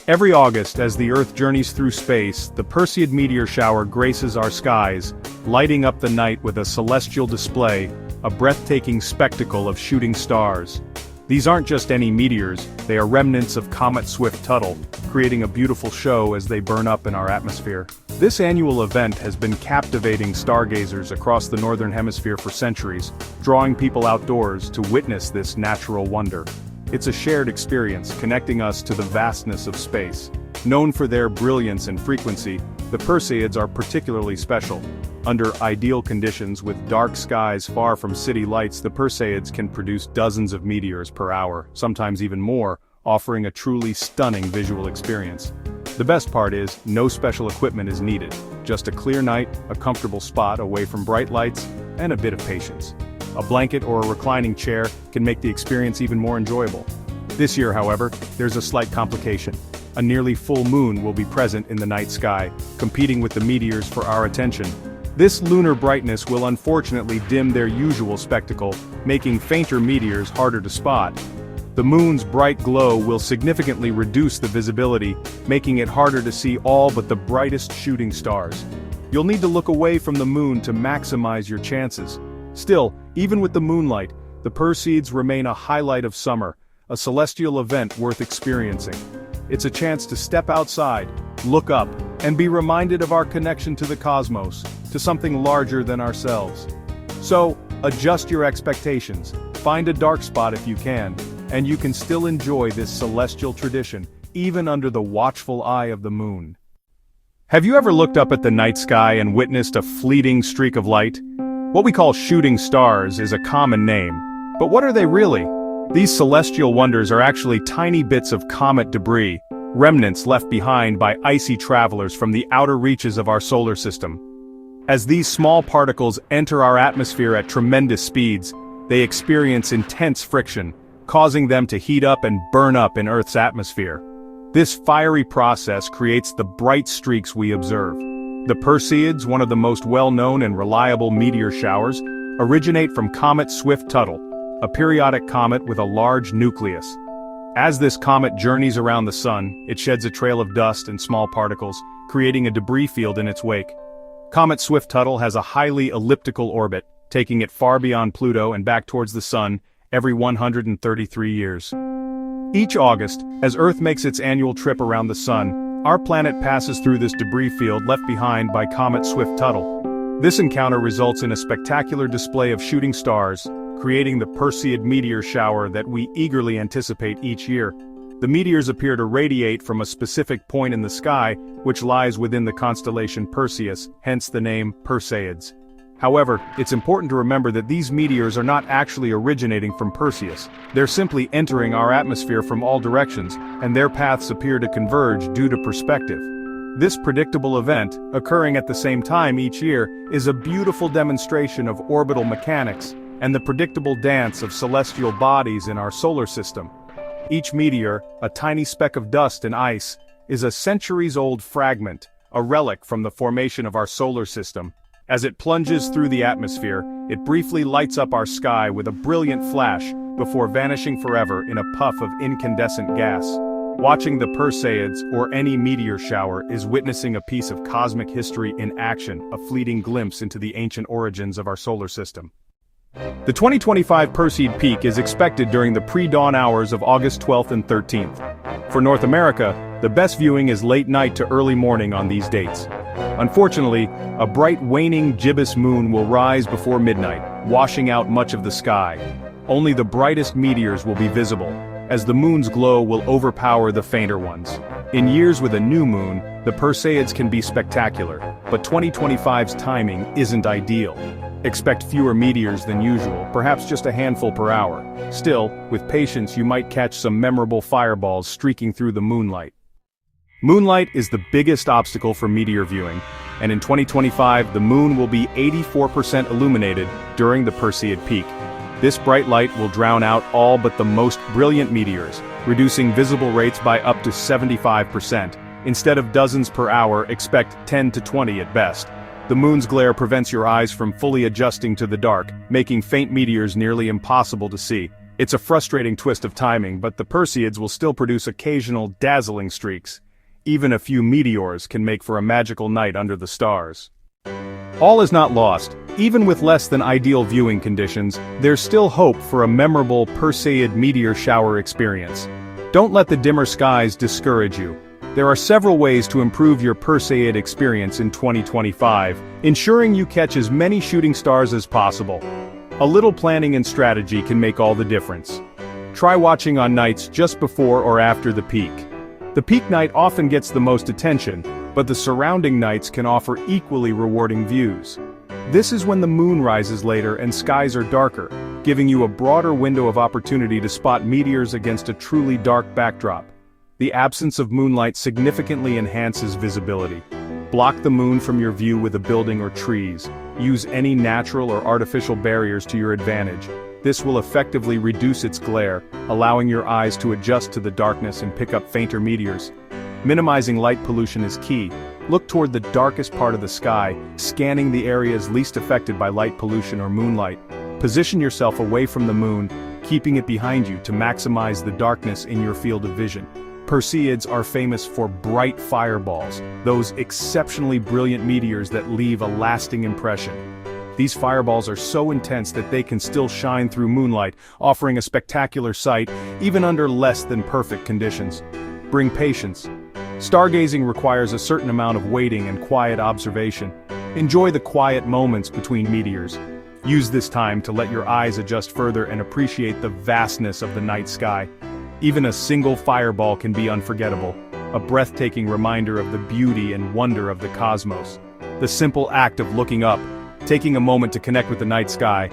Every August, as the Earth journeys through space, the Perseid meteor shower graces our skies, lighting up the night with a celestial display, a breathtaking spectacle of shooting stars. These aren't just any meteors, they are remnants of Comet Swift-Tuttle, creating a beautiful show as they burn up in our atmosphere. This annual event has been captivating stargazers across the northern hemisphere for centuries, drawing people outdoors to witness this natural wonder. It's a shared experience, connecting us to the vastness of space. Known for their brilliance and frequency, the Perseids are particularly special. Under ideal conditions with dark skies far from city lights, the Perseids can produce dozens of meteors per hour, sometimes even more, offering a truly stunning visual experience. The best part is, no special equipment is needed. Just a clear night, a comfortable spot away from bright lights, and a bit of patience. A blanket or a reclining chair can make the experience even more enjoyable. This year, however, there's a slight complication. A nearly full moon will be present in the night sky, competing with the meteors for our attention. This lunar brightness will unfortunately dim their usual spectacle, making fainter meteors harder to spot. The moon's bright glow will significantly reduce the visibility, making it harder to see all but the brightest shooting stars. You'll need to look away from the moon to maximize your chances. Still, even with the moonlight, the Perseids remain a highlight of summer, a celestial event worth experiencing. It's a chance to step outside, look up, and be reminded of our connection to the cosmos, to something larger than ourselves. So, adjust your expectations, find a dark spot if you can, and you can still enjoy this celestial tradition, even under the watchful eye of the moon. Have you ever looked up at the night sky and witnessed a fleeting streak of light? What we call shooting stars is a common name, but what are they really? These celestial wonders are actually tiny bits of comet debris, remnants left behind by icy travelers from the outer reaches of our solar system. As these small particles enter our atmosphere at tremendous speeds, they experience intense friction, causing them to heat up and burn up in Earth's atmosphere. This fiery process creates the bright streaks we observe. The Perseids, one of the most well-known and reliable meteor showers, originate from Comet Swift-Tuttle, a periodic comet with a large nucleus. As this comet journeys around the sun, it sheds a trail of dust and small particles, creating a debris field in its wake. Comet Swift-Tuttle has a highly elliptical orbit, taking it far beyond Pluto and back towards the sun every 133 years. Each August, as Earth makes its annual trip around the sun, our planet passes through this debris field left behind by Comet Swift-Tuttle. This encounter results in a spectacular display of shooting stars, creating the Perseid meteor shower that we eagerly anticipate each year. The meteors appear to radiate from a specific point in the sky, which lies within the constellation Perseus, hence the name Perseids. However, it's important to remember that these meteors are not actually originating from Perseus. They're simply entering our atmosphere from all directions, and their paths appear to converge due to perspective. This predictable event, occurring at the same time each year, is a beautiful demonstration of orbital mechanics and the predictable dance of celestial bodies in our solar system. Each meteor, a tiny speck of dust and ice, is a centuries-old fragment, a relic from the formation of our solar system. As it plunges through the atmosphere, it briefly lights up our sky with a brilliant flash, before vanishing forever in a puff of incandescent gas. Watching the Perseids, or any meteor shower, is witnessing a piece of cosmic history in action, a fleeting glimpse into the ancient origins of our solar system. The 2025 Perseid peak is expected during the pre-dawn hours of August 12th and 13th. For North America, the best viewing is late night to early morning on these dates. Unfortunately, a bright waning gibbous moon will rise before midnight, washing out much of the sky. Only the brightest meteors will be visible, as the moon's glow will overpower the fainter ones. In years with a new moon, the Perseids can be spectacular, but 2025's timing isn't ideal. Expect fewer meteors than usual, perhaps just a handful per hour. Still, with patience you might catch some memorable fireballs streaking through the moonlight. Moonlight is the biggest obstacle for meteor viewing, and in 2025 the moon will be 84% illuminated during the Perseid peak. This bright light will drown out all but the most brilliant meteors, reducing visible rates by up to 75%. Instead of dozens per hour, expect 10 to 20 at best. The moon's glare prevents your eyes from fully adjusting to the dark, making faint meteors nearly impossible to see. It's a frustrating twist of timing, but the Perseids will still produce occasional dazzling streaks. Even a few meteors can make for a magical night under the stars. All is not lost. Even with less than ideal viewing conditions, there's still hope for a memorable Perseid meteor shower experience. Don't let the dimmer skies discourage you. There are several ways to improve your Perseid experience in 2025, ensuring you catch as many shooting stars as possible. A little planning and strategy can make all the difference. Try watching on nights just before or after the peak. The peak night often gets the most attention, but the surrounding nights can offer equally rewarding views. This is when the moon rises later and skies are darker, giving you a broader window of opportunity to spot meteors against a truly dark backdrop. The absence of moonlight significantly enhances visibility. Block the moon from your view with a building or trees. Use any natural or artificial barriers to your advantage. This will effectively reduce its glare, allowing your eyes to adjust to the darkness and pick up fainter meteors. Minimizing light pollution is key. Look toward the darkest part of the sky, scanning the areas least affected by light pollution or moonlight. Position yourself away from the moon, keeping it behind you to maximize the darkness in your field of vision. Perseids are famous for bright fireballs, those exceptionally brilliant meteors that leave a lasting impression. These fireballs are so intense that they can still shine through moonlight, offering a spectacular sight, even under less than perfect conditions. Bring patience. Stargazing requires a certain amount of waiting and quiet observation. Enjoy the quiet moments between meteors. Use this time to let your eyes adjust further and appreciate the vastness of the night sky. Even a single fireball can be unforgettable, a breathtaking reminder of the beauty and wonder of the cosmos. The simple act of looking up, taking a moment to connect with the night sky,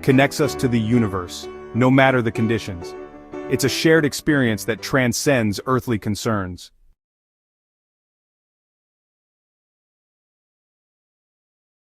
connects us to the universe, no matter the conditions. It's a shared experience that transcends earthly concerns.